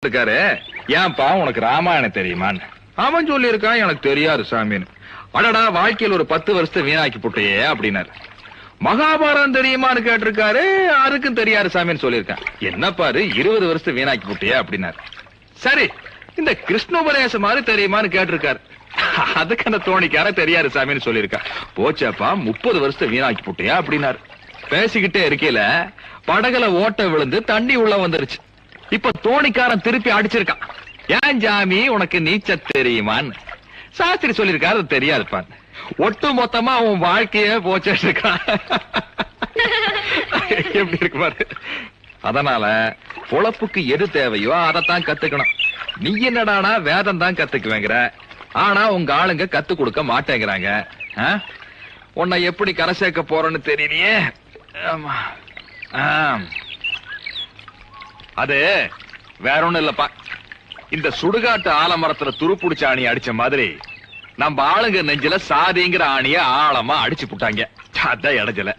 இருக்காரு, ஏன்பா உனக்கு ராமாயணம் தெரியுமான்னு. அவன் சொல்லி இருக்கான், எனக்கு தெரியாது சாமின்னு. அடடா, வாழ்க்கையில் ஒரு 10 வருஷத்தை வீணாக்கி போட்டையே அப்படின்னாரு. மகாபாரதம் தெரியுமான்னு கேட்டிருக்காரு, அதுக்கும் தெரியாது சாமின்னு சொல்லியிருக்கான். என்ன பாரு 20 வருஷத்தை வீணாக்கி போட்டையே அப்படின்னாரு. சரி, இந்த கிருஷ்ணோபதேசம் மாதிரி தெரியுமான்னு கேட்டிருக்காரு. அதுக்கு அந்த தோணிக்கார தெரியாது சாமின்னு சொல்லியிருக்கா. போச்சாப்பா 30 வருஷத்தை வீணாக்கி போட்டியா அப்படின்னாரு. பேசிக்கிட்டே இருக்கையில படகுல ஓட்ட விழுந்து தண்ணி உள்ள வந்துருச்சு. இப்ப தோணிக்காரன் திருப்பி அடிச்சிருக்கான். ஏன் ஜாமி உனக்கு நீச்ச தெரியுமான்னு. சாஸ்திரி சொல்லியிருக்காரு, அது தெரியாதுப்பா. ஒட்டு மொத்தமா அவன் வாழ்க்கையே போச்சிட்டு இருக்கான். எப்படி இருக்கு பாரு. அதனால பொழப்புக்கு எது தேவையோ அதைத்தான் கத்துக்கணும். நீ என்னடானா வேதம் தான் கத்துக்குவேங்கிற, ஆனா உங்க ஆளுங்க கத்து கொடுக்க மாட்டேங்கிறாங்க. உன்னை எப்படி கரை சேர்க்க போறன்னு தெரியலையே. அது வேற ஒண்ணும் இல்லப்பா, இந்த சுடுகாட்டு ஆலமரத்துல துருப்புடிச்ச ஆணி அடிச்ச மாதிரி நம்ம ஆளுங்க நெஞ்சில சாதிங்கிற ஆணிய ஆழமா அடிச்சு புட்டாங்க. அதான் இடைஞ்சல.